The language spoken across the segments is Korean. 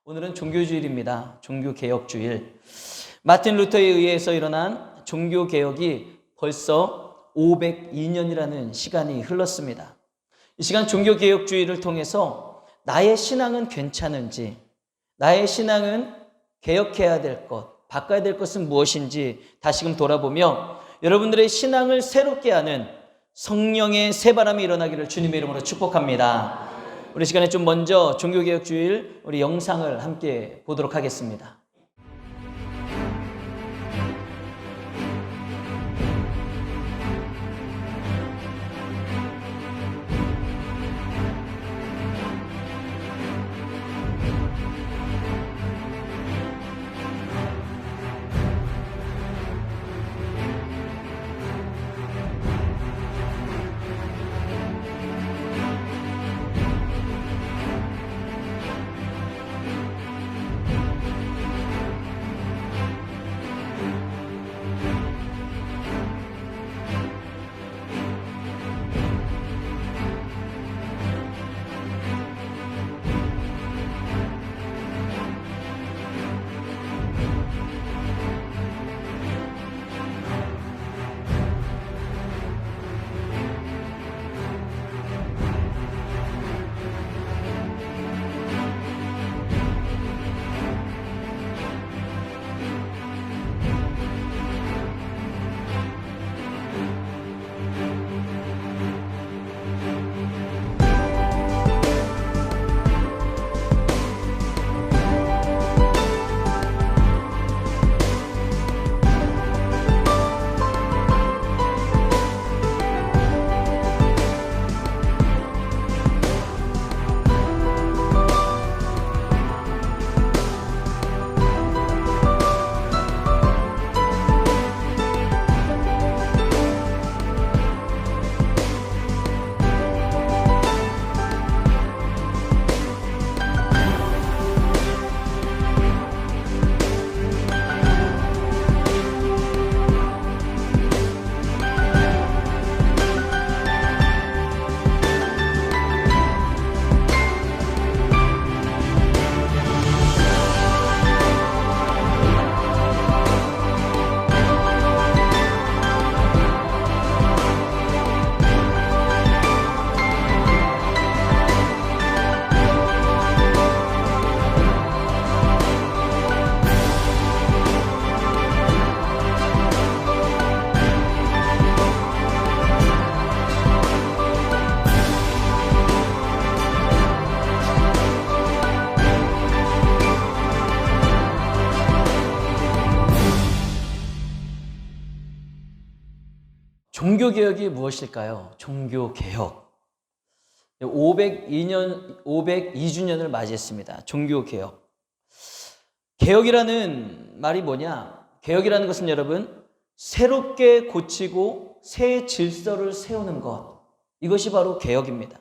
오늘은 종교주일입니다. 종교개혁주일. 마틴 루터에 의해서 일어난 종교개혁이 벌써 502년이라는 시간이 흘렀습니다. 이 시간 종교개혁주의를 통해서 나의 신앙은 괜찮은지, 나의 신앙은 개혁해야 될 것, 바꿔야 될 것은 무엇인지 다시금 돌아보며 여러분들의 신앙을 새롭게 하는 성령의 새바람이 일어나기를 주님의 이름으로 축복합니다. 우리 시간에 좀 먼저 종교개혁주일 우리 영상을 함께 보도록 하겠습니다. 종교개혁이 무엇일까요? 종교개혁. 502주년을 맞이했습니다. 종교개혁. 개혁이라는 말이 뭐냐? 개혁이라는 것은 여러분, 새롭게 고치고 새 질서를 세우는 것. 이것이 바로 개혁입니다.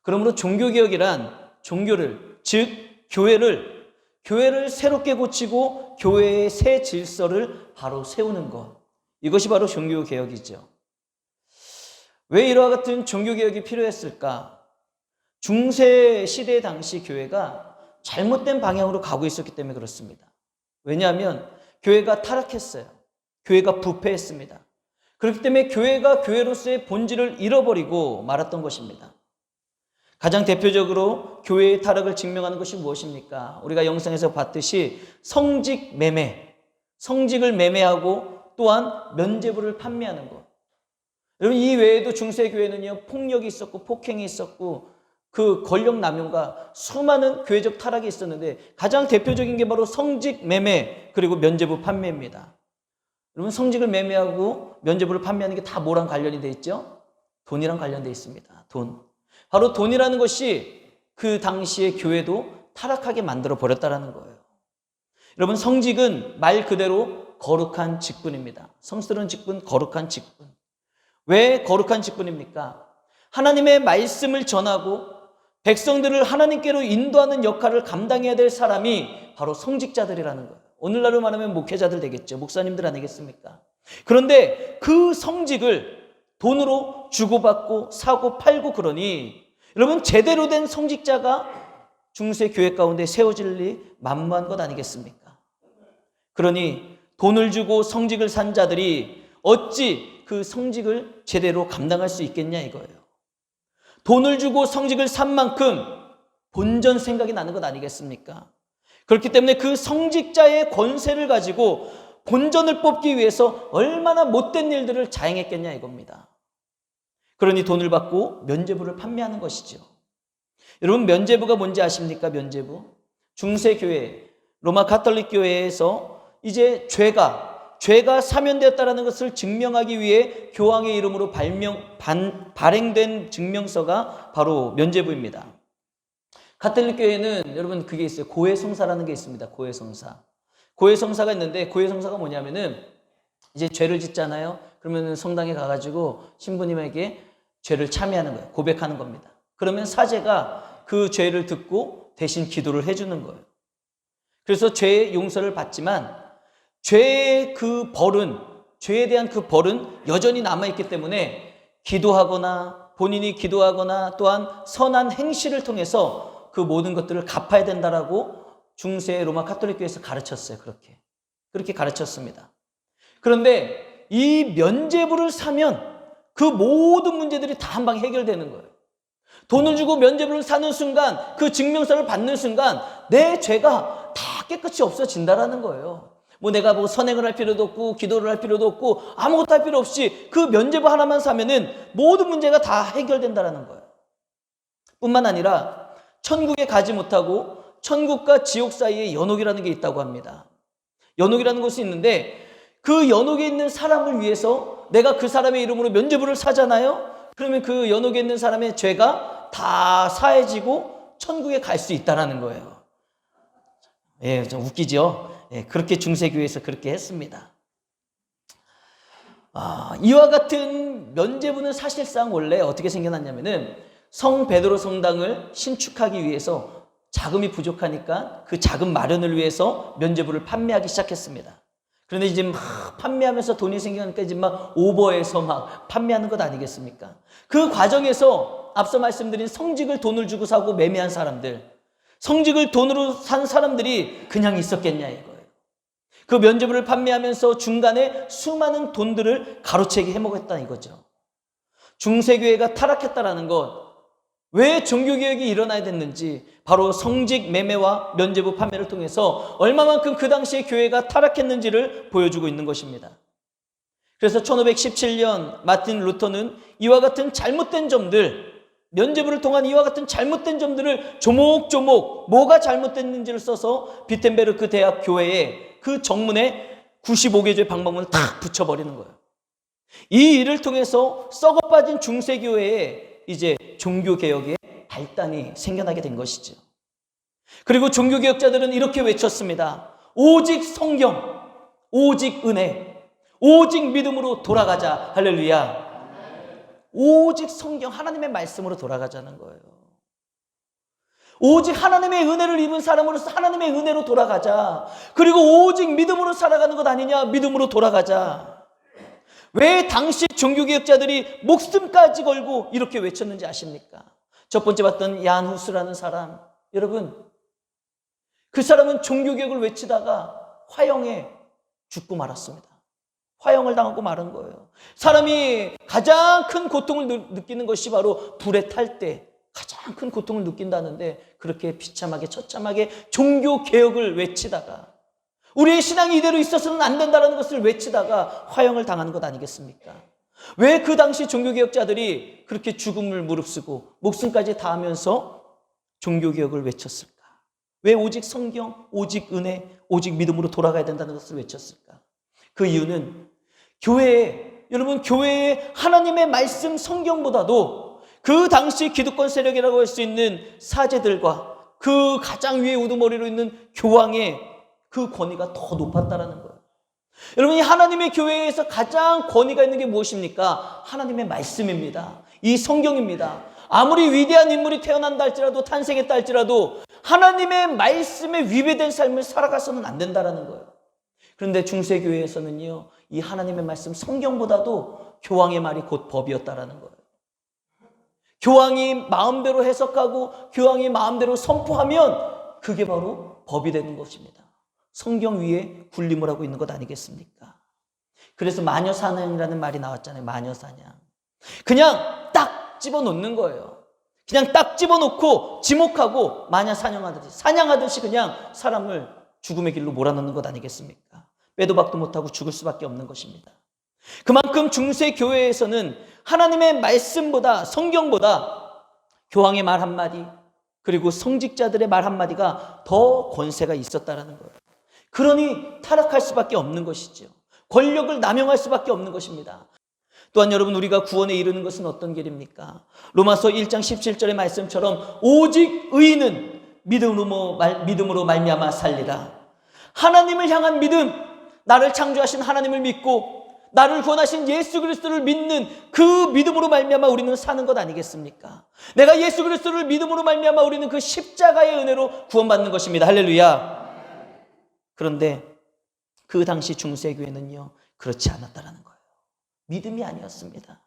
그러므로 종교개혁이란 종교를, 즉 교회를 새롭게 고치고 교회의 새 질서를 바로 세우는 것. 이것이 바로 종교개혁이죠. 왜 이와 같은 종교개혁이 필요했을까? 중세 시대 당시 교회가 잘못된 방향으로 가고 있었기 때문에 그렇습니다. 왜냐하면 교회가 타락했어요. 교회가 부패했습니다. 그렇기 때문에 교회가 교회로서의 본질을 잃어버리고 말았던 것입니다. 가장 대표적으로 교회의 타락을 증명하는 것이 무엇입니까? 우리가 영상에서 봤듯이 성직 매매, 성직을 매매하고 또한 면죄부를 판매하는 것. 여러분, 이 외에도 중세교회는요, 폭력이 있었고 폭행이 있었고 그 권력 남용과 수많은 교회적 타락이 있었는데 가장 대표적인 게 바로 성직 매매 그리고 면죄부 판매입니다. 여러분, 성직을 매매하고 면죄부를 판매하는 게 다 뭐랑 관련이 돼 있죠? 돈이랑 관련돼 있습니다. 돈. 바로 돈이라는 것이 그 당시의 교회도 타락하게 만들어 버렸다는 거예요. 여러분, 성직은 말 그대로 거룩한 직분입니다. 성스러운 직분, 거룩한 직분. 왜 거룩한 직분입니까? 하나님의 말씀을 전하고 백성들을 하나님께로 인도하는 역할을 감당해야 될 사람이 바로 성직자들이라는 거예요. 오늘날로 말하면 목회자들 되겠죠. 목사님들 아니겠습니까? 그런데 그 성직을 돈으로 주고받고 사고 팔고 그러니 여러분, 제대로 된 성직자가 중세교회 가운데 세워질 일이 만무한 것 아니겠습니까? 그러니 돈을 주고 성직을 산 자들이 어찌 그 성직을 제대로 감당할 수 있겠냐 이거예요. 돈을 주고 성직을 산 만큼 본전 생각이 나는 것 아니겠습니까? 그렇기 때문에 그 성직자의 권세를 가지고 본전을 뽑기 위해서 얼마나 못된 일들을 자행했겠냐 이겁니다. 그러니 돈을 받고 면죄부를 판매하는 것이죠. 여러분, 면죄부가 뭔지 아십니까? 면죄부. 중세교회, 로마 가톨릭 교회에서 이제 죄가 사면되었다는 것을 증명하기 위해 교황의 이름으로 발행된 증명서가 바로 면죄부입니다. 가톨릭 교회는 여러분 그게 있어요. 고해성사라는 게 있습니다. 고해성사가 있는데, 고해성사가 뭐냐면은 이제 죄를 짓잖아요. 그러면 성당에 가가지고 신부님에게 죄를 참여하는 거예요. 고백하는 겁니다. 그러면 사제가 그 죄를 듣고 대신 기도를 해주는 거예요. 그래서 죄의 용서를 받지만 죄의 그 벌은, 죄에 대한 그 벌은 여전히 남아있기 때문에 본인이 기도하거나 또한 선한 행실을 통해서 그 모든 것들을 갚아야 된다라고 중세 로마 가톨릭 교회에서 가르쳤어요. 그렇게 가르쳤습니다. 그런데 이 면죄부를 사면 그 모든 문제들이 다 한 방에 해결되는 거예요. 돈을 주고 면죄부를 사는 순간, 그 증명서를 받는 순간 내 죄가 다 깨끗이 없어진다라는 거예요. 내가 선행을 할 필요도 없고 기도를 할 필요도 없고 아무것도 할 필요 없이 그 면죄부 하나만 사면은 모든 문제가 다 해결된다라는 거예요. 뿐만 아니라 천국에 가지 못하고 천국과 지옥 사이에 연옥이라는 게 있다고 합니다. 연옥이라는 곳이 있는데 그 연옥에 있는 사람을 위해서 내가 그 사람의 이름으로 면죄부를 사잖아요. 그러면 그 연옥에 있는 사람의 죄가 다 사해지고 천국에 갈 수 있다라는 거예요. 예, 좀 웃기죠? 예, 그렇게 중세교회에서 그렇게 했습니다. 이와 같은 면죄부는 사실상 원래 어떻게 생겨났냐면은 성 베드로 성당을 신축하기 위해서 자금이 부족하니까 그 자금 마련을 위해서 면죄부를 판매하기 시작했습니다. 그런데 이제 막 판매하면서 돈이 생기니까 이제 막 오버해서 막 판매하는 것 아니겠습니까? 그 과정에서 앞서 말씀드린 성직을 돈을 주고 사고 매매한 사람들, 성직을 돈으로 산 사람들이 그냥 있었겠냐 이거예요. 그 면죄부를 판매하면서 중간에 수많은 돈들을 가로채게 해먹었다 이거죠. 중세교회가 타락했다라는 것, 왜 종교개혁이 일어나야 됐는지 바로 성직 매매와 면죄부 판매를 통해서 얼마만큼 그 당시에 교회가 타락했는지를 보여주고 있는 것입니다. 그래서 1517년 마틴 루터는 이와 같은 잘못된 점들, 면죄부를 통한 이와 같은 잘못된 점들을 조목조목 뭐가 잘못됐는지를 써서 비텐베르크 대학 교회에 그 정문에 95개조의 방법문을 탁 붙여버리는 거예요. 이 일을 통해서 썩어빠진 중세교회에 이제 종교개혁의 발단이 생겨나게 된 것이죠. 그리고 종교개혁자들은 이렇게 외쳤습니다. 오직 성경, 오직 은혜, 오직 믿음으로 돌아가자. 할렐루야. 오직 성경, 하나님의 말씀으로 돌아가자는 거예요. 오직 하나님의 은혜를 입은 사람으로서 하나님의 은혜로 돌아가자. 그리고 오직 믿음으로 살아가는 것 아니냐. 믿음으로 돌아가자. 왜 당시 종교개혁자들이 목숨까지 걸고 이렇게 외쳤는지 아십니까? 첫 번째 봤던 얀 후스라는 사람, 여러분 그 사람은 종교개혁을 외치다가 화형에 죽고 말았습니다. 화형을 당하고 마른 거예요. 사람이 가장 큰 고통을 느끼는 것이 바로 불에 탈 때 가장 큰 고통을 느낀다는데 그렇게 비참하게 처참하게 종교개혁을 외치다가 우리의 신앙이 이대로 있어서는 안 된다는 것을 외치다가 화형을 당하는 것 아니겠습니까? 왜 그 당시 종교개혁자들이 그렇게 죽음을 무릅쓰고 목숨까지 다하면서 종교개혁을 외쳤을까? 왜 오직 성경, 오직 은혜, 오직 믿음으로 돌아가야 된다는 것을 외쳤을까? 그 이유는 여러분 교회의 하나님의 말씀 성경보다도 그 당시 기득권 세력이라고 할 수 있는 사제들과 그 가장 위에 우두머리로 있는 교황의 그 권위가 더 높았다라는 거예요. 여러분, 이 하나님의 교회에서 가장 권위가 있는 게 무엇입니까? 하나님의 말씀입니다. 이 성경입니다. 아무리 위대한 인물이 태어난다 할지라도 탄생했다 할지라도 하나님의 말씀에 위배된 삶을 살아가서는 안 된다라는 거예요. 그런데 중세교회에서는요, 이 하나님의 말씀 성경보다도 교황의 말이 곧 법이었다라는 거예요. 교황이 마음대로 해석하고 교황이 마음대로 선포하면 그게 바로 법이 되는 것입니다. 성경 위에 군림을 하고 있는 것 아니겠습니까? 그래서 마녀사냥이라는 말이 나왔잖아요. 마녀사냥. 그냥 딱 집어넣는 거예요. 그냥 딱 집어넣고 지목하고 사냥하듯이 그냥 사람을 죽음의 길로 몰아넣는 것 아니겠습니까? 빼도 박도 못하고 죽을 수밖에 없는 것입니다. 그만큼 중세 교회에서는 하나님의 말씀보다, 성경보다 교황의 말 한마디, 그리고 성직자들의 말 한마디가 더 권세가 있었다라는 거예요. 그러니 타락할 수밖에 없는 것이죠. 권력을 남용할 수밖에 없는 것입니다. 또한 여러분, 우리가 구원에 이르는 것은 어떤 길입니까? 로마서 1장 17절의 말씀처럼 오직 의인은 믿음으로 말미암아 살리라. 하나님을 향한 믿음, 나를 창조하신 하나님을 믿고 나를 구원하신 예수 그리스도를 믿는 그 믿음으로 말미암아 우리는 사는 것 아니겠습니까? 내가 예수 그리스도를 믿음으로 말미암아 우리는 그 십자가의 은혜로 구원받는 것입니다. 할렐루야. 그런데 그 당시 중세교회는요, 그렇지 않았다라는 거예요. 믿음이 아니었습니다.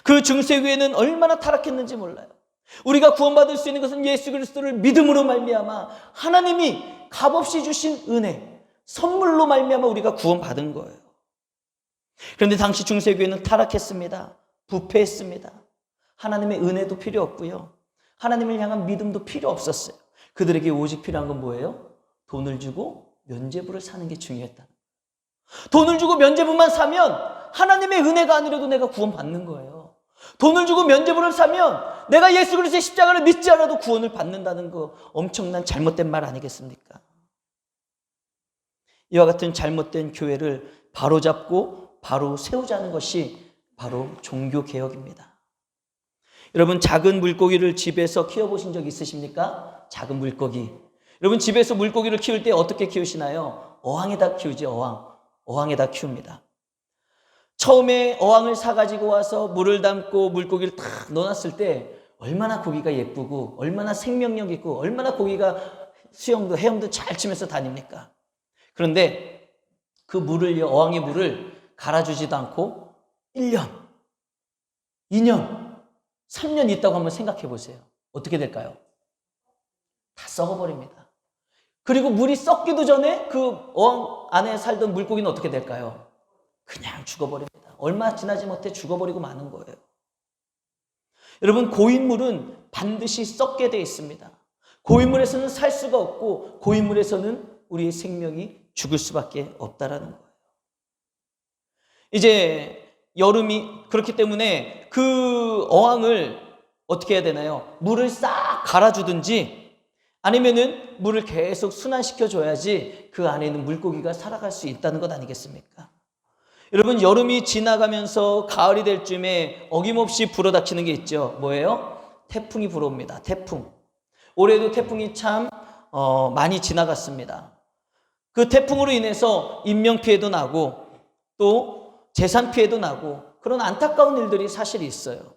그 중세교회는 얼마나 타락했는지 몰라요. 우리가 구원받을 수 있는 것은 예수 그리스도를 믿음으로 말미암아 하나님이 값없이 주신 은혜, 선물로 말미암아 우리가 구원받은 거예요. 그런데 당시 중세교회는 타락했습니다. 부패했습니다. 하나님의 은혜도 필요 없고요, 하나님을 향한 믿음도 필요 없었어요. 그들에게 오직 필요한 건 뭐예요? 돈을 주고 면죄부를 사는 게 중요했다. 돈을 주고 면죄부만 사면 하나님의 은혜가 아니라도 내가 구원받는 거예요. 돈을 주고 면죄부를 사면 내가 예수 그리스도의 십자가를 믿지 않아도 구원을 받는다는 거, 엄청난 잘못된 말 아니겠습니까? 이와 같은 잘못된 교회를 바로잡고 바로 세우자는 것이 바로 종교개혁입니다. 여러분, 작은 물고기를 집에서 키워보신 적 있으십니까? 작은 물고기. 여러분, 집에서 물고기를 키울 때 어떻게 키우시나요? 어항에다 키우지. 어항에다 키웁니다. 처음에 어항을 사가지고 와서 물을 담고 물고기를 탁 넣어놨을 때 얼마나 고기가 예쁘고 얼마나 생명력 있고 얼마나 고기가 수영도 헤엄도 잘 치면서 다닙니까? 그런데 그 물을요, 어항의 물을 갈아주지도 않고 1년, 2년, 3년 있다고 한번 생각해 보세요. 어떻게 될까요? 다 썩어버립니다. 그리고 물이 썩기도 전에 그 어항 안에 살던 물고기는 어떻게 될까요? 그냥 죽어버립니다. 얼마 지나지 못해 죽어버리고 마는 거예요. 여러분, 고인물은 반드시 썩게 되어 있습니다. 고인물에서는 살 수가 없고 고인물에서는 우리의 생명이 죽을 수밖에 없다라는 거예요. 이제 여름이 그렇기 때문에 그 어항을 어떻게 해야 되나요? 물을 싹 갈아주든지 아니면은 물을 계속 순환시켜 줘야지 그 안에 있는 물고기가 살아갈 수 있다는 것 아니겠습니까? 여러분, 여름이 지나가면서 가을이 될 쯤에 어김없이 불어닥치는 게 있죠. 뭐예요? 태풍이 불어옵니다. 태풍. 올해도 태풍이 참 많이 지나갔습니다. 그 태풍으로 인해서 인명피해도 나고 또 재산피해도 나고 그런 안타까운 일들이 사실 있어요.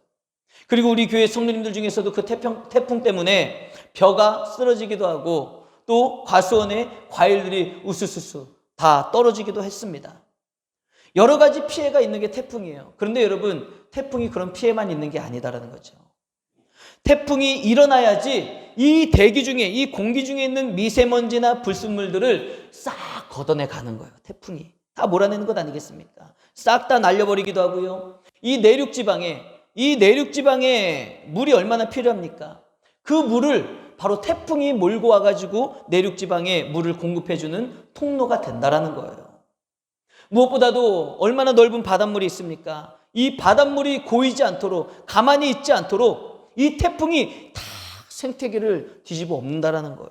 그리고 우리 교회 성도님들 중에서도 그 태풍 때문에 벼가 쓰러지기도 하고 또 과수원에 과일들이 우수수수 다 떨어지기도 했습니다. 여러 가지 피해가 있는 게 태풍이에요. 그런데 여러분, 태풍이 그런 피해만 있는 게 아니다라는 거죠. 태풍이 일어나야지 이 대기 중에, 이 공기 중에 있는 미세먼지나 불순물들을 싹 걷어내 가는 거예요. 태풍이 다 몰아내는 것 아니겠습니까? 싹 다 날려버리기도 하고요. 이 내륙지방에 물이 얼마나 필요합니까? 그 물을 바로 태풍이 몰고 와가지고 내륙지방에 물을 공급해주는 통로가 된다라는 거예요. 무엇보다도 얼마나 넓은 바닷물이 있습니까? 이 바닷물이 고이지 않도록, 가만히 있지 않도록 이 태풍이 다 생태계를 뒤집어 엎는다라는 거예요.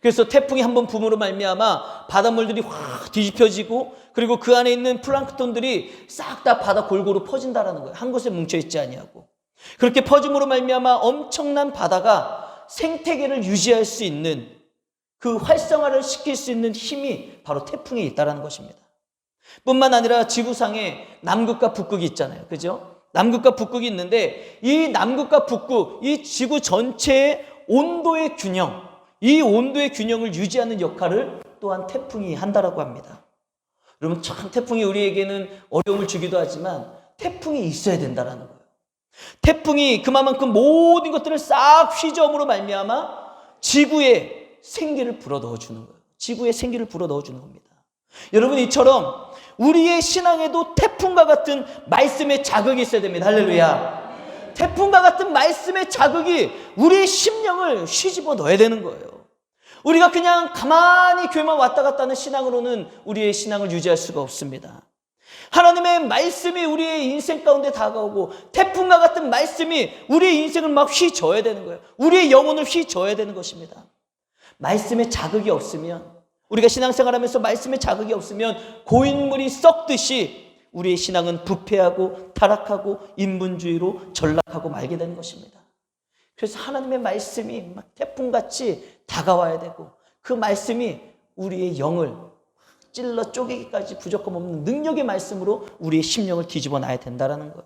그래서 태풍이 한번 붐으로 말미암아 바닷물들이 확 뒤집혀지고 그리고 그 안에 있는 플랑크톤들이 싹 다 바다 골고루 퍼진다라는 거예요. 한 곳에 뭉쳐있지 아니하고. 그렇게 퍼짐으로 말미암아 엄청난 바다가 생태계를 유지할 수 있는, 그 활성화를 시킬 수 있는 힘이 바로 태풍에 있다는 것입니다. 뿐만 아니라 지구상에 남극과 북극이 있잖아요. 그죠? 남극과 북극이 있는데 이 남극과 북극, 이 지구 전체의 온도의 균형, 이 온도의 균형을 유지하는 역할을 또한 태풍이 한다라고 합니다. 여러분, 참 태풍이 우리에게는 어려움을 주기도 하지만 태풍이 있어야 된다라는 거예요. 태풍이 그만큼 모든 것들을 싹 휘저음으로 말미암아 지구에 생기를 불어넣어 주는 거예요. 지구에 생기를 불어넣어 주는 겁니다. 여러분, 이처럼 우리의 신앙에도 태풍과 같은 말씀의 자극이 있어야 됩니다. 할렐루야. 태풍과 같은 말씀의 자극이 우리의 심령을 휘집어 넣어야 되는 거예요. 우리가 그냥 가만히 교회만 왔다 갔다 하는 신앙으로는 우리의 신앙을 유지할 수가 없습니다. 하나님의 말씀이 우리의 인생 가운데 다가오고 태풍과 같은 말씀이 우리의 인생을 막 휘저어야 되는 거예요. 우리의 영혼을 휘저어야 되는 것입니다. 말씀의 자극이 없으면, 우리가 신앙생활하면서 말씀의 자극이 없으면 고인물이 썩듯이 우리의 신앙은 부패하고 타락하고 인본주의로 전락하고 말게 되는 것입니다. 그래서 하나님의 말씀이 막 태풍같이 다가와야 되고, 그 말씀이 우리의 영을 찔러 쪼개기까지 부족함 없는 능력의 말씀으로 우리의 심령을 뒤집어 놔야 된다는 거예요.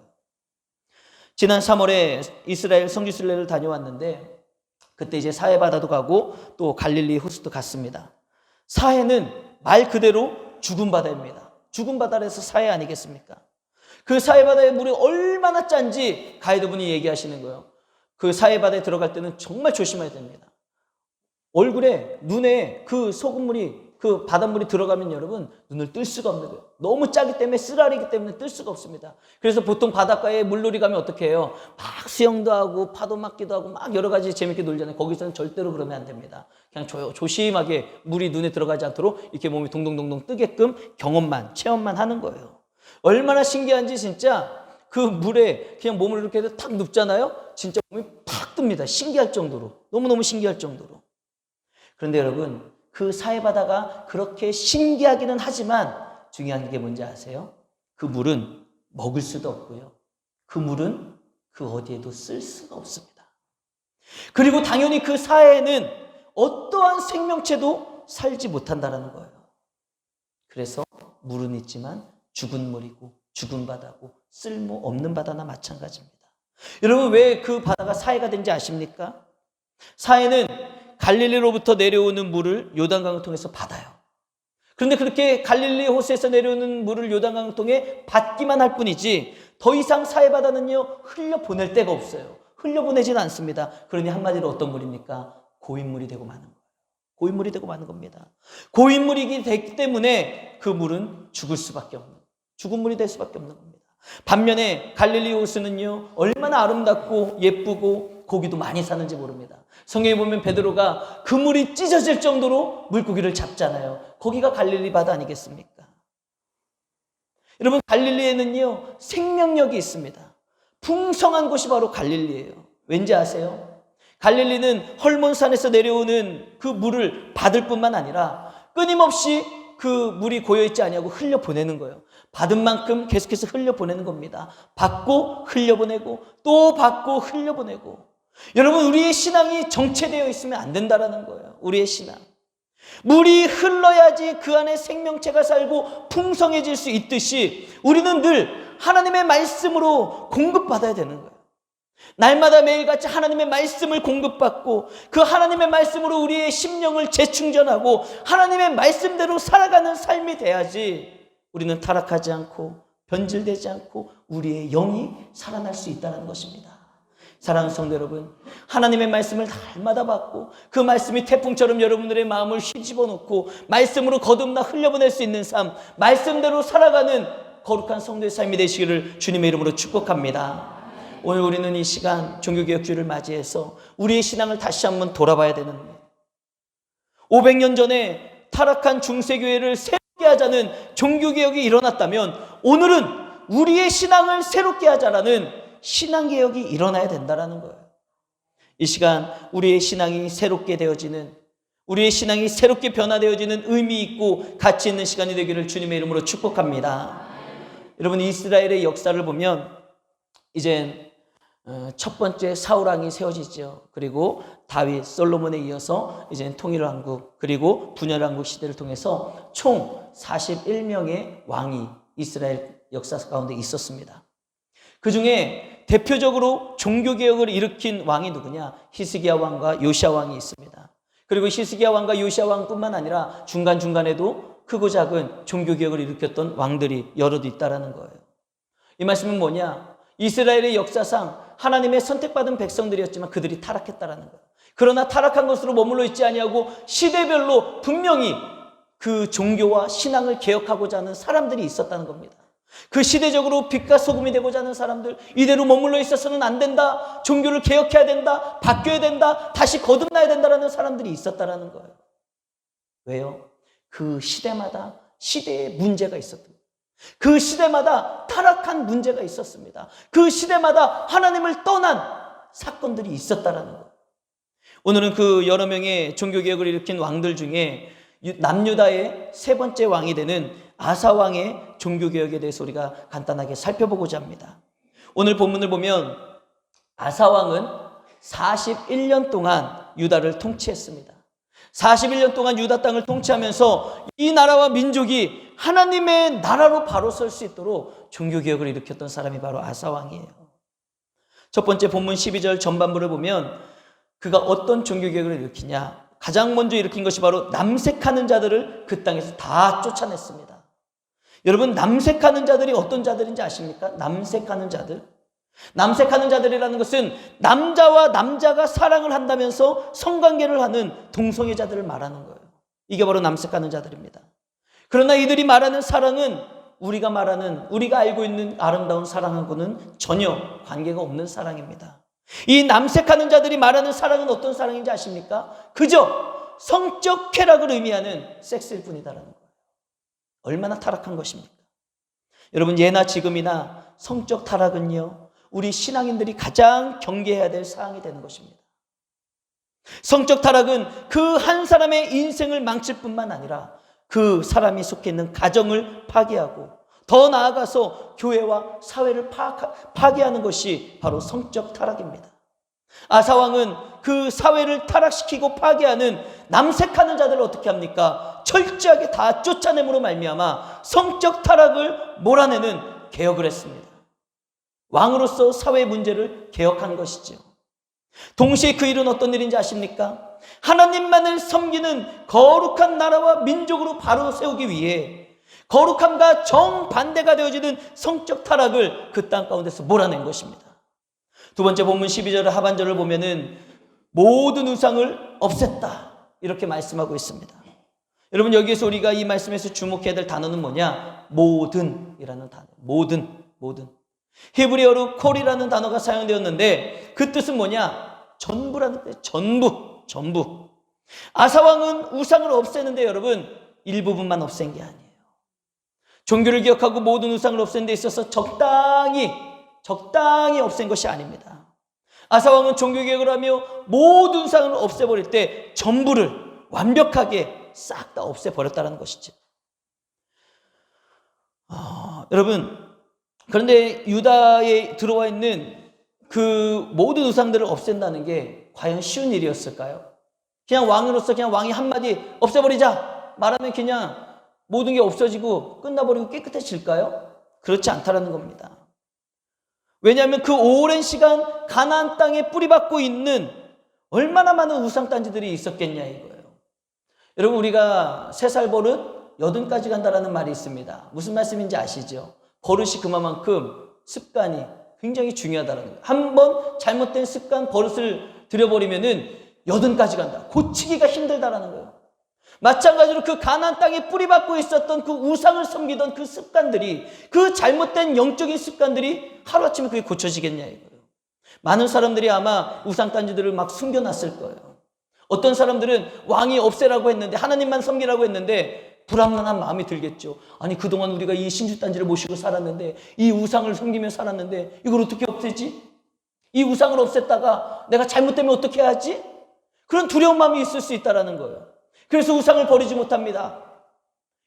지난 3월에 이스라엘 성지순례를 다녀왔는데, 그때 이제 사해바다도 가고 또 갈릴리 호수도 갔습니다. 사해는 말 그대로 죽은 바다입니다. 죽은 바다라서 사해 아니겠습니까? 그 사해바다의 물이 얼마나 짠지 가이드분이 얘기하시는 거예요. 그 사해바다에 들어갈 때는 정말 조심해야 됩니다. 얼굴에, 눈에 그 소금물이, 그 바닷물이 들어가면 여러분 눈을 뜰 수가 없는 거예요. 너무 짜기 때문에, 쓰라리기 때문에 뜰 수가 없습니다. 그래서 보통 바닷가에 물놀이 가면 어떻게 해요? 막 수영도 하고 파도 맞기도 하고 막 여러 가지 재밌게 놀잖아요. 거기서는 절대로 그러면 안 됩니다. 그냥 조심하게 물이 눈에 들어가지 않도록 이렇게 몸이 동동동동 뜨게끔 체험만 하는 거예요. 얼마나 신기한지 진짜 그 물에 그냥 몸을 이렇게 해서 탁 눕잖아요. 진짜 몸이 팍 뜹니다. 신기할 정도로. 너무너무 신기할 정도로. 그런데 여러분, 그 사해바다가 그렇게 신기하기는 하지만 중요한 게 뭔지 아세요? 그 물은 먹을 수도 없고요. 그 물은 그 어디에도 쓸 수가 없습니다. 그리고 당연히 그 사해에는 어떠한 생명체도 살지 못한다는 거예요. 그래서 물은 있지만 죽은 물이고 죽은 바다고 쓸모없는 바다나 마찬가지입니다. 여러분, 왜 그 바다가 사해가 된지 아십니까? 사해는 갈릴리로부터 내려오는 물을 요단강을 통해서 받아요. 그런데 그렇게 갈릴리 호수에서 내려오는 물을 요단강을 통해 받기만 할 뿐이지 더 이상 사해바다는요 흘려보낼 데가 없어요. 흘려보내지는 않습니다. 그러니 한마디로 어떤 물입니까? 고인물이 되고 마는 거예요. 고인물이 되고 마는 겁니다. 고인물이기 되기 때문에 그 물은 죽을 수밖에 없는, 죽은 물이 될 수밖에 없는 겁니다. 반면에 갈릴리 호수는요 얼마나 아름답고 예쁘고 고기도 많이 사는지 모릅니다. 성경에 보면 베드로가 그 물이 찢어질 정도로 물고기를 잡잖아요. 거기가 갈릴리 바다 아니겠습니까? 여러분, 갈릴리에는요 생명력이 있습니다. 풍성한 곳이 바로 갈릴리예요. 왠지 아세요? 갈릴리는 헐몬산에서 내려오는 그 물을 받을 뿐만 아니라 끊임없이 그 물이 고여있지 아니하고 흘려보내는 거예요. 받은 만큼 계속해서 흘려보내는 겁니다. 받고 흘려보내고 또 받고 흘려보내고. 여러분, 우리의 신앙이 정체되어 있으면 안 된다는 거예요. 우리의 신앙. 물이 흘러야지 그 안에 생명체가 살고 풍성해질 수 있듯이 우리는 늘 하나님의 말씀으로 공급받아야 되는 거예요. 날마다 매일같이 하나님의 말씀을 공급받고 그 하나님의 말씀으로 우리의 심령을 재충전하고 하나님의 말씀대로 살아가는 삶이 돼야지 우리는 타락하지 않고 변질되지 않고 우리의 영이 살아날 수 있다는 것입니다. 사랑하는 성도 여러분, 하나님의 말씀을 날마다 받고 그 말씀이 태풍처럼 여러분들의 마음을 휘집어 놓고 말씀으로 거듭나 흘려보낼 수 있는 삶, 말씀대로 살아가는 거룩한 성도의 삶이 되시기를 주님의 이름으로 축복합니다. 오늘 우리는 이 시간 종교개혁주의를 맞이해서 우리의 신앙을 다시 한번 돌아봐야 되는 500년 전에 타락한 중세교회를 새롭게 하자는 종교개혁이 일어났다면 오늘은 우리의 신앙을 새롭게 하자라는 신앙개혁이 일어나야 된다는 거예요. 이 시간 우리의 신앙이 새롭게 되어지는, 우리의 신앙이 새롭게 변화되어지는 의미 있고 가치 있는 시간이 되기를 주님의 이름으로 축복합니다. 여러분, 이스라엘의 역사를 보면 이제 첫 번째 사울왕이 세워지죠. 그리고 다윗, 솔로몬에 이어서 이제 통일왕국, 그리고 분열왕국 시대를 통해서 총 41명의 왕이 이스라엘 역사 가운데 있었습니다. 그 중에 대표적으로 종교개혁을 일으킨 왕이 누구냐? 히스기야 왕과 요시야 왕이 있습니다. 그리고 히스기야 왕과 요시야 왕뿐만 아니라 중간중간에도 크고 작은 종교개혁을 일으켰던 왕들이 여럿 있다라는 거예요. 이 말씀은 뭐냐? 이스라엘의 역사상 하나님의 선택받은 백성들이었지만 그들이 타락했다라는 거예요. 그러나 타락한 것으로 머물러 있지 아니하고 시대별로 분명히 그 종교와 신앙을 개혁하고자 하는 사람들이 있었다는 겁니다. 그 시대적으로 빛과 소금이 되고자 하는 사람들, 이대로 머물러 있어서는 안 된다, 종교를 개혁해야 된다, 바뀌어야 된다, 다시 거듭나야 된다라는 사람들이 있었다라는 거예요. 왜요? 그 시대마다 시대의 문제가 있었던 거예요. 그 시대마다 타락한 문제가 있었습니다. 그 시대마다 하나님을 떠난 사건들이 있었다라는 거예요. 오늘은 그 여러 명의 종교개혁을 일으킨 왕들 중에 남유다의 세 번째 왕이 되는 아사 왕의 종교개혁에 대해서 우리가 간단하게 살펴보고자 합니다. 오늘 본문을 보면 아사 왕은 41년 동안 유다를 통치했습니다. 41년 동안 유다 땅을 통치하면서 이 나라와 민족이 하나님의 나라로 바로 설 수 있도록 종교개혁을 일으켰던 사람이 바로 아사 왕이에요. 첫 번째 본문 12절 전반부를 보면 그가 어떤 종교개혁을 일으키냐, 가장 먼저 일으킨 것이 바로 남색하는 자들을 그 땅에서 다 쫓아냈습니다. 여러분, 남색하는 자들이 어떤 자들인지 아십니까? 남색하는 자들. 남색하는 자들이라는 것은 남자와 남자가 사랑을 한다면서 성관계를 하는 동성애자들을 말하는 거예요. 이게 바로 남색하는 자들입니다. 그러나 이들이 말하는 사랑은 우리가 알고 있는 아름다운 사랑하고는 전혀 관계가 없는 사랑입니다. 이 남색하는 자들이 말하는 사랑은 어떤 사랑인지 아십니까? 그저 성적 쾌락을 의미하는 섹스일 뿐이다라는 거예요. 얼마나 타락한 것입니까? 여러분, 예나 지금이나 성적 타락은요, 우리 신앙인들이 가장 경계해야 될 사항이 되는 것입니다. 성적 타락은 그 한 사람의 인생을 망칠 뿐만 아니라 그 사람이 속해 있는 가정을 파괴하고 더 나아가서 교회와 사회를 파괴하는 것이 바로 성적 타락입니다. 아사왕은 그 사회를 타락시키고 파괴하는 남색하는 자들을 어떻게 합니까? 철저하게 다 쫓아냄으로 말미암아 성적 타락을 몰아내는 개혁을 했습니다. 왕으로서 사회 문제를 개혁한 것이죠. 동시에 그 일은 어떤 일인지 아십니까? 하나님만을 섬기는 거룩한 나라와 민족으로 바로 세우기 위해 거룩함과 정반대가 되어지는 성적 타락을 그 땅 가운데서 몰아낸 것입니다. 두 번째 본문 12절 하반절을 보면은 모든 우상을 없앴다, 이렇게 말씀하고 있습니다. 여러분, 여기에서 우리가 이 말씀에서 주목해야 될 단어는 뭐냐? 모든이라는 단어. 모든. 히브리어로 콜이라는 단어가 사용되었는데 그 뜻은 뭐냐? 전부라는 뜻. 전부. 아사왕은 우상을 없애는데 여러분, 일부분만 없앤 게 아니에요. 종교를 기억하고 모든 우상을 없애는 데 있어서 적당히 없앤 것이 아닙니다. 아사왕은 종교개혁을 하며 모든 우상을 없애버릴 때 전부를 완벽하게 싹 다 없애버렸다는 것이죠. 여러분, 그런데 유다에 들어와 있는 그 모든 우상들을 없앤다는 게 과연 쉬운 일이었을까요? 그냥 왕으로서 그냥 왕이 한마디 없애버리자 말하면 그냥 모든 게 없어지고 끝나버리고 깨끗해질까요? 그렇지 않다라는 겁니다. 왜냐하면 그 오랜 시간 가나안 땅에 뿌리박고 있는 얼마나 많은 우상단지들이 있었겠냐 이거예요. 여러분, 우리가 3살 버릇 80까지 간다라는 말이 있습니다. 무슨 말씀인지 아시죠? 버릇이 그만큼 습관이 굉장히 중요하다는 거예요. 한번 잘못된 습관, 버릇을 들여버리면은 80까지 간다. 고치기가 힘들다라는 거예요. 마찬가지로 그 가나안 땅에 뿌리박고 있었던 그 우상을 섬기던 그 습관들이, 그 잘못된 영적인 습관들이 하루아침에 그게 고쳐지겠냐 이거예요. 많은 사람들이 아마 우상단지들을 막 숨겨놨을 거예요. 어떤 사람들은 왕이 없애라고 했는데, 하나님만 섬기라고 했는데 불안한 마음이 들겠죠. 아니, 그동안 우리가 이 신주단지를 모시고 살았는데, 이 우상을 섬기며 살았는데 이걸 어떻게 없애지? 이 우상을 없앴다가 내가 잘못되면 어떻게 하지? 그런 두려운 마음이 있을 수 있다는 거예요. 그래서 우상을 버리지 못합니다.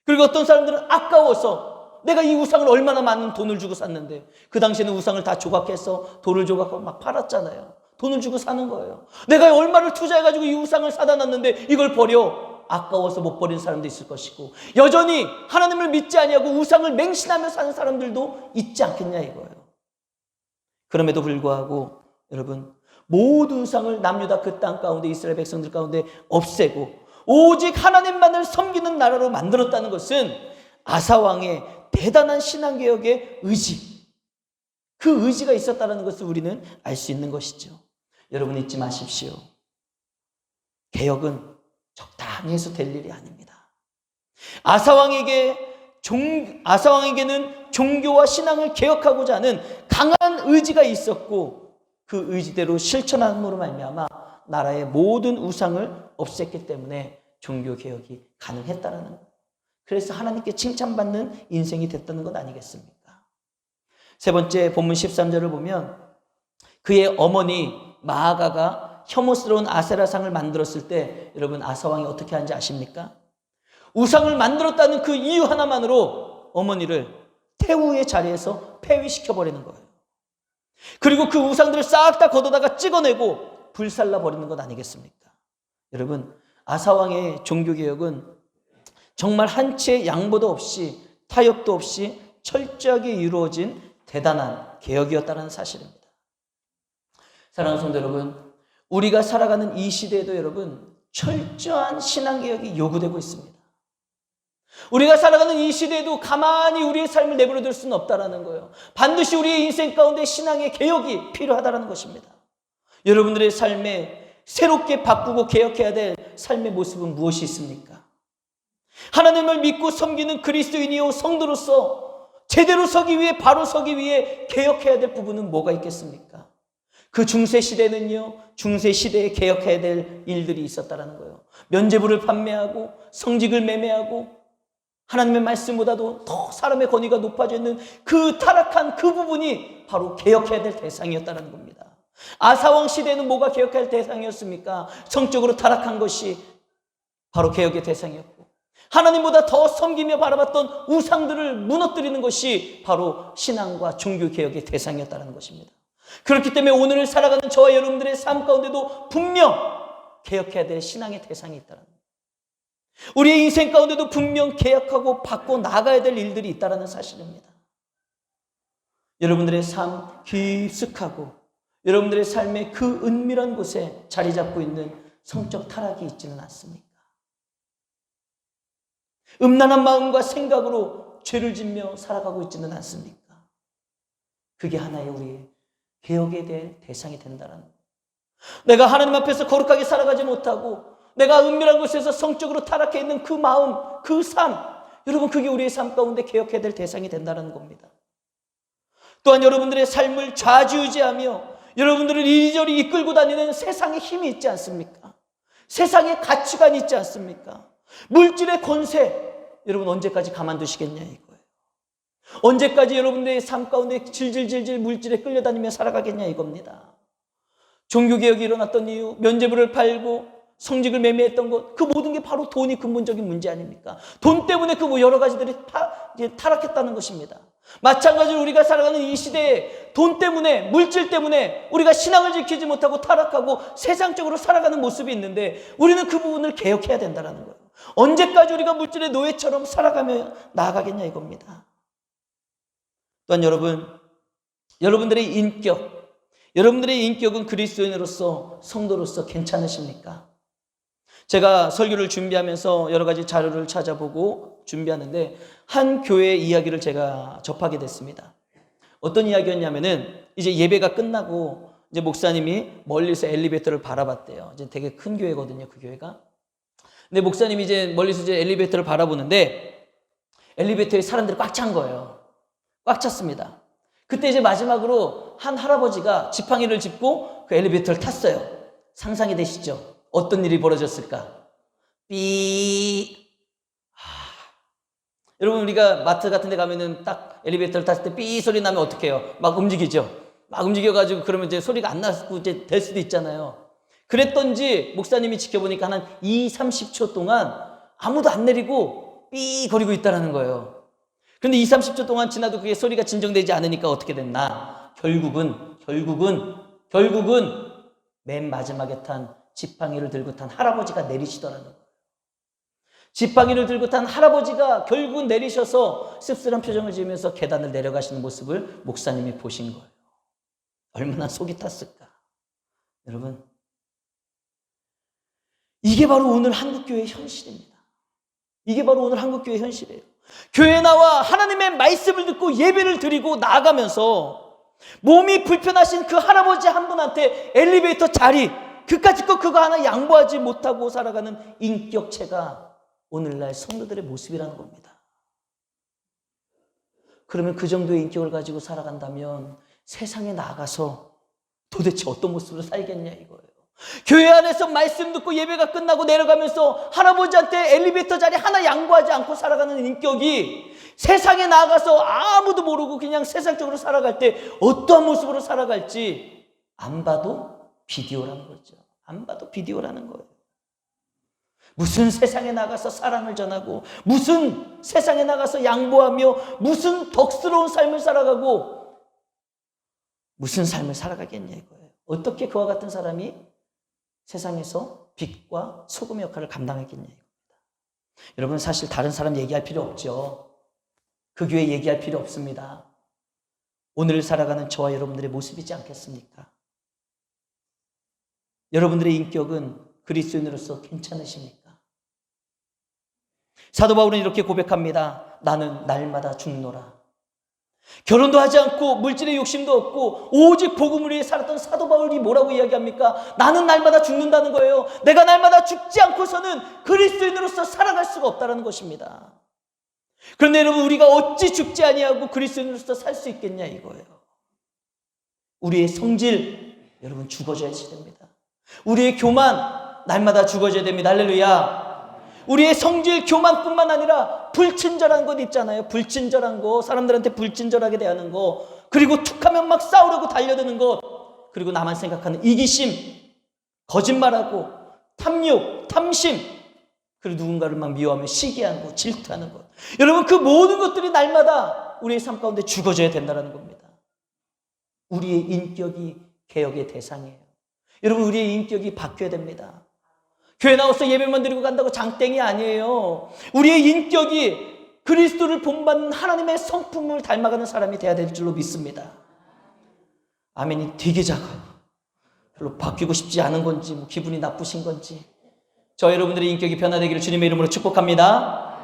그리고 어떤 사람들은 아까워서, 내가 이 우상을 얼마나 많은 돈을 주고 샀는데, 그 당시에는 우상을 다 조각해서 돌을 조각하고 막 팔았잖아요. 돈을 주고 사는 거예요. 내가 얼마를 투자해가지고 이 우상을 사다 놨는데 이걸 버려. 아까워서 못 버린 사람도 있을 것이고, 여전히 하나님을 믿지 아니하고 우상을 맹신하며 사는 사람들도 있지 않겠냐 이거예요. 그럼에도 불구하고 여러분, 모든 우상을 남유다 그 땅 가운데, 이스라엘 백성들 가운데 없애고 오직 하나님만을 섬기는 나라로 만들었다는 것은 아사왕의 대단한 신앙개혁의 의지, 그 의지가 있었다는 것을 우리는 알 수 있는 것이죠. 여러분 잊지 마십시오. 개혁은 적당히 해서 될 일이 아닙니다. 아사왕에게는 종교와 신앙을 개혁하고자 하는 강한 의지가 있었고 그 의지대로 실천함으로 말미암아 나라의 모든 우상을 없앴기 때문에 종교개혁이 가능했다는 것. 그래서 하나님께 칭찬받는 인생이 됐다는 것 아니겠습니까? 세 번째 본문 13절을 보면 그의 어머니 마아가가 혐오스러운 아세라상을 만들었을 때 여러분 아사왕이 어떻게 하는지 아십니까? 우상을 만들었다는 그 이유 하나만으로 어머니를 태우의 자리에서 폐위시켜버리는 거예요. 그리고 그 우상들을 싹 다 걷어다가 찍어내고 불살라버리는 것 아니겠습니까? 여러분 아사왕의 종교개혁은 정말 한 치의 양보도 없이 타협도 없이 철저하게 이루어진 대단한 개혁이었다는 사실입니다. 사랑하는 성도 여러분, 우리가 살아가는 이 시대에도 여러분 철저한 신앙개혁이 요구되고 있습니다. 우리가 살아가는 이 시대에도 가만히 우리의 삶을 내버려둘 수는 없다는 거예요. 반드시 우리의 인생 가운데 신앙의 개혁이 필요하다는 것입니다. 여러분들의 삶에 새롭게 바꾸고 개혁해야 될 삶의 모습은 무엇이 있습니까? 하나님을 믿고 섬기는 그리스도인이요 성도로서 제대로 서기 위해 바로 서기 위해 개혁해야 될 부분은 뭐가 있겠습니까? 그 중세 시대는요, 중세 시대에 개혁해야 될 일들이 있었다는 거예요. 면죄부를 판매하고 성직을 매매하고 하나님의 말씀보다도 더 사람의 권위가 높아져 있는 그 타락한 그 부분이 바로 개혁해야 될 대상이었다는 겁니다. 아사왕 시대는 뭐가 개혁할 대상이었습니까? 성적으로 타락한 것이 바로 개혁의 대상이었고 하나님보다 더 섬기며 바라봤던 우상들을 무너뜨리는 것이 바로 신앙과 종교개혁의 대상이었다는 것입니다. 그렇기 때문에 오늘 살아가는 저와 여러분들의 삶 가운데도 분명 개혁해야 될 신앙의 대상이 있다는 거예요. 우리의 인생 가운데도 분명 개혁하고 바꿔 나가야 될 일들이 있다는 사실입니다. 여러분들의 삶 깊숙하고 여러분들의 삶의 그 은밀한 곳에 자리 잡고 있는 성적 타락이 있지는 않습니까? 음란한 마음과 생각으로 죄를 짓며 살아가고 있지는 않습니까? 그게 하나의 우리의 개혁에 대한 대상이 된다는 거예요. 내가 하나님 앞에서 거룩하게 살아가지 못하고 내가 은밀한 곳에서 성적으로 타락해 있는 그 마음, 그 삶, 여러분 그게 우리의 삶 가운데 개혁해야 될 대상이 된다는 겁니다. 또한 여러분들의 삶을 좌지우지하며 여러분들을 이리저리 이끌고 다니는 세상의 힘이 있지 않습니까? 세상의 가치관이 있지 않습니까? 물질의 권세, 여러분 언제까지 가만두시겠냐 이거예요. 언제까지 여러분들의 삶 가운데 질질질질 물질에 끌려다니며 살아가겠냐 이겁니다. 종교개혁이 일어났던 이유, 면죄부를 팔고 성직을 매매했던 것, 그 모든 게 바로 돈이 근본적인 문제 아닙니까? 돈 때문에 그 여러 가지들이 타락했다는 것입니다. 마찬가지로 우리가 살아가는 이 시대에 돈 때문에, 물질 때문에 우리가 신앙을 지키지 못하고 타락하고 세상적으로 살아가는 모습이 있는데 우리는 그 부분을 개혁해야 된다는 거예요. 언제까지 우리가 물질의 노예처럼 살아가며 나아가겠냐 이겁니다. 또한 여러분들의 인격은 그리스도인으로서 성도로서 괜찮으십니까? 제가 설교를 준비하면서 여러 가지 자료를 찾아보고 준비하는데 한 교회의 이야기를 제가 접하게 됐습니다. 어떤 이야기였냐면은 이제 예배가 끝나고 이제 목사님이 멀리서 엘리베이터를 바라봤대요. 이제 되게 큰 교회거든요, 그 교회가. 근데 목사님이 이제 멀리서 이제 엘리베이터를 바라보는데 엘리베이터에 사람들이 꽉 찬 거예요. 꽉 찼습니다. 그때 이제 마지막으로 한 할아버지가 지팡이를 짚고 그 엘리베이터를 탔어요. 상상이 되시죠? 어떤 일이 벌어졌을까? 삐. 여러분 우리가 마트 같은 데 가면은 딱 엘리베이터를 탔을 때 삐 소리 나면 어떻게 해요? 막 움직이죠. 막 움직여가지고 그러면 이제 소리가 안 나고 이제 될 수도 있잖아요. 그랬던지 목사님이 지켜보니까 한 20-30초 동안 아무도 안 내리고 삐 거리고 있다는 거예요. 그런데 20-30초 동안 지나도 그게 소리가 진정되지 않으니까 어떻게 됐나? 결국은 맨 마지막에 탄 지팡이를 들고 탄 할아버지가 내리시더라는 거예요. 지팡이를 들고 탄 할아버지가 결국은 내리셔서 씁쓸한 표정을 지으면서 계단을 내려가시는 모습을 목사님이 보신 거예요. 얼마나 속이 탔을까? 여러분, 이게 바로 오늘 한국교회의 현실입니다. 이게 바로 오늘 한국교회의 현실이에요. 교회에 나와 하나님의 말씀을 듣고 예배를 드리고 나아가면서 몸이 불편하신 그 할아버지 한 분한테 엘리베이터 자리, 그까짓 거 그거 하나 양보하지 못하고 살아가는 인격체가 오늘날 성도들의 모습이라는 겁니다. 그러면 그 정도의 인격을 가지고 살아간다면 세상에 나가서 도대체 어떤 모습으로 살겠냐 이거예요. 교회 안에서 말씀 듣고 예배가 끝나고 내려가면서 할아버지한테 엘리베이터 자리 하나 양보하지 않고 살아가는 인격이 세상에 나가서 아무도 모르고 그냥 세상적으로 살아갈 때 어떠한 모습으로 살아갈지 안 봐도 비디오라는 거죠. 안 봐도 비디오라는 거예요. 무슨 세상에 나가서 사랑을 전하고, 무슨 세상에 나가서 양보하며, 무슨 덕스러운 삶을 살아가고, 무슨 삶을 살아가겠냐 이거예요. 어떻게 그와 같은 사람이 세상에서 빛과 소금의 역할을 감당했겠냐 이겁니다. 여러분, 사실 다른 사람 얘기할 필요 없죠. 그 교회 얘기할 필요 없습니다. 오늘 살아가는 저와 여러분들의 모습이지 않겠습니까? 여러분들의 인격은 그리스도인으로서 괜찮으십니까? 사도 바울은 이렇게 고백합니다. 나는 날마다 죽노라. 결혼도 하지 않고 물질의 욕심도 없고 오직 복음을 위해 살았던 사도 바울이 뭐라고 이야기합니까? 나는 날마다 죽는다는 거예요. 내가 날마다 죽지 않고서는 그리스도인으로서 살아갈 수가 없다는 것입니다. 그런데 여러분, 우리가 어찌 죽지 아니하고 그리스도인으로서 살 수 있겠냐 이거예요. 우리의 성질, 여러분, 죽어져야지 됩니다. 우리의 교만, 날마다 죽어져야 됩니다. 할렐루야. 우리의 성질, 교만뿐만 아니라 불친절한 것 있잖아요. 불친절한 거, 사람들한테 불친절하게 대하는 거, 그리고 툭하면 막 싸우려고 달려드는 것, 그리고 나만 생각하는 이기심, 거짓말하고 탐욕, 탐심, 그리고 누군가를 막 미워하며 시기하는 것, 질투하는 것. 여러분, 그 모든 것들이 날마다 우리의 삶 가운데 죽어져야 된다는 겁니다. 우리의 인격이 개혁의 대상이에요. 여러분, 우리의 인격이 바뀌어야 됩니다. 교회 나와서 예배만 드리고 간다고 장땡이 아니에요. 우리의 인격이 그리스도를 본받는 하나님의 성품을 닮아가는 사람이 돼야 될 줄로 믿습니다. 아멘이 되게 작아요. 별로 바뀌고 싶지 않은 건지, 뭐 기분이 나쁘신 건지. 저 여러분들의 인격이 변화되기를 주님의 이름으로 축복합니다.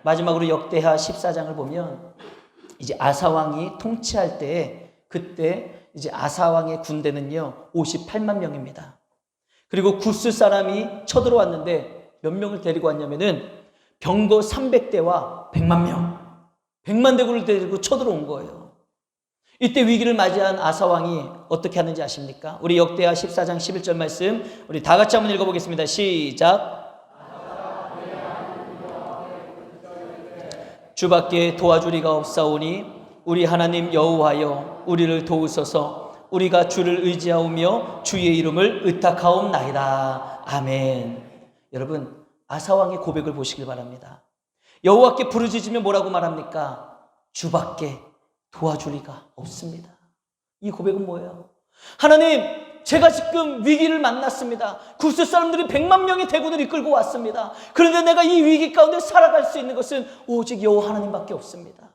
마지막으로 역대하 14장을 보면 이제 아사왕이 통치할 때, 그때 이제 아사왕의 군대는요 58만 명입니다. 그리고 구스 사람이 쳐들어왔는데 몇 명을 데리고 왔냐면은 병거 300대와 100만 명, 100만 대군을 데리고 쳐들어온 거예요. 이때 위기를 맞이한 아사왕이 어떻게 하는지 아십니까? 우리 역대하 14장 11절 말씀 우리 다 같이 한번 읽어보겠습니다. 시작. 주밖에 도와줄 이가 없사오니 우리 하나님 여호와여 우리를 도우소서. 우리가 주를 의지하오며 주의 이름을 의탁하옵나이다. 아멘. 여러분, 아사왕의 고백을 보시길 바랍니다. 여호와께 부르짖으면 뭐라고 말합니까? 주밖에 도와줄 이가 없습니다. 이 고백은 뭐예요? 하나님, 제가 지금 위기를 만났습니다. 구스 사람들이 100만 명의 대군을 이끌고 왔습니다. 그런데 내가 이 위기 가운데 살아갈 수 있는 것은 오직 여호와 하나님밖에 없습니다.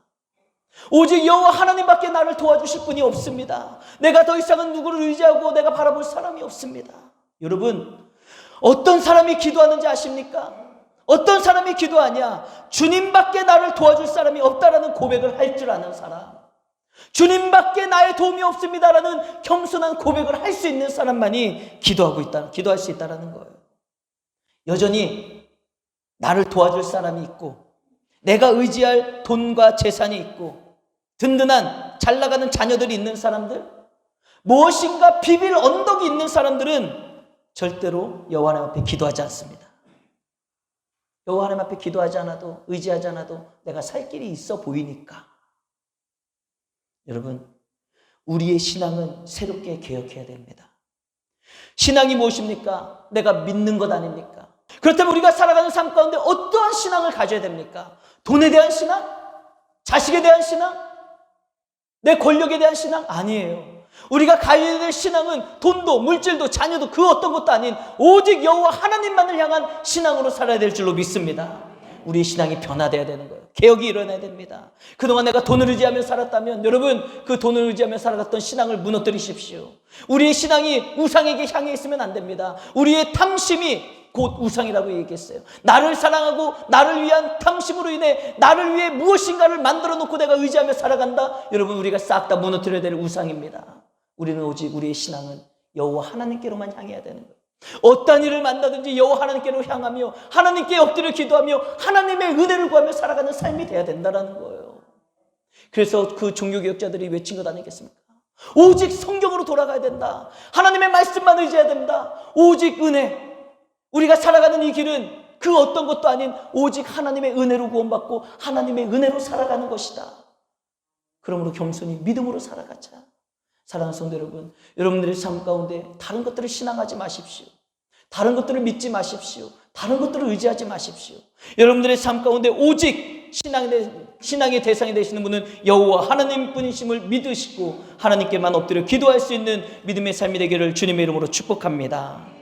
오직 여호와 하나님밖에 나를 도와주실 분이 없습니다. 내가 더 이상은 누구를 의지하고 내가 바라볼 사람이 없습니다. 여러분, 어떤 사람이 기도하는지 아십니까? 어떤 사람이 기도하냐? 주님밖에 나를 도와줄 사람이 없다라는 고백을 할 줄 아는 사람, 주님밖에 나의 도움이 없습니다라는 겸손한 고백을 할 수 있는 사람만이 기도할 수 있다는 거예요. 여전히 나를 도와줄 사람이 있고 내가 의지할 돈과 재산이 있고 든든한 잘 나가는 자녀들이 있는 사람들, 무엇인가 비빌 언덕이 있는 사람들은 절대로 여호와 하나님 앞에 기도하지 않습니다. 여호와 하나님 앞에 기도하지 않아도, 의지하지 않아도 내가 살 길이 있어 보이니까. 여러분, 우리의 신앙은 새롭게 개혁해야 됩니다. 신앙이 무엇입니까? 내가 믿는 것 아닙니까? 그렇다면 우리가 살아가는 삶 가운데 어떠한 신앙을 가져야 됩니까? 돈에 대한 신앙? 자식에 대한 신앙? 내 권력에 대한 신앙? 아니에요. 우리가 가져야 될 신앙은 돈도 물질도 자녀도 그 어떤 것도 아닌 오직 여호와 하나님만을 향한 신앙으로 살아야 될 줄로 믿습니다. 우리의 신앙이 변화되어야 되는 거예요. 개혁이 일어나야 됩니다. 그동안 내가 돈을 의지하며 살았다면 여러분, 그 돈을 의지하며 살아갔던 신앙을 무너뜨리십시오. 우리의 신앙이 우상에게 향해 있으면 안 됩니다. 우리의 탐심이 곧 우상이라고 얘기했어요. 나를 사랑하고 나를 위한 탐심으로 인해 나를 위해 무엇인가를 만들어 놓고 내가 의지하며 살아간다. 여러분, 우리가 싹 다 무너뜨려야 될 우상입니다. 우리는 오직 우리의 신앙은 여호와 하나님께로만 향해야 되는 거예요. 어떤 일을 만나든지 여호와 하나님께로 향하며 하나님께 엎드려 기도하며 하나님의 은혜를 구하며 살아가는 삶이 돼야 된다는 거예요. 그래서 그 종교개혁자들이 외친 것 아니겠습니까? 오직 성경으로 돌아가야 된다. 하나님의 말씀만 의지해야 된다. 오직 은혜. 우리가 살아가는 이 길은 그 어떤 것도 아닌 오직 하나님의 은혜로 구원받고 하나님의 은혜로 살아가는 것이다. 그러므로 겸손히 믿음으로 살아가자. 사랑하는 성도 여러분, 여러분들의 삶 가운데 다른 것들을 신앙하지 마십시오. 다른 것들을 믿지 마십시오. 다른 것들을 의지하지 마십시오. 여러분들의 삶 가운데 오직 신앙의 대상이 되시는 분은 여호와 하나님뿐이심을 믿으시고 하나님께만 엎드려 기도할 수 있는 믿음의 삶이 되기를 주님의 이름으로 축복합니다.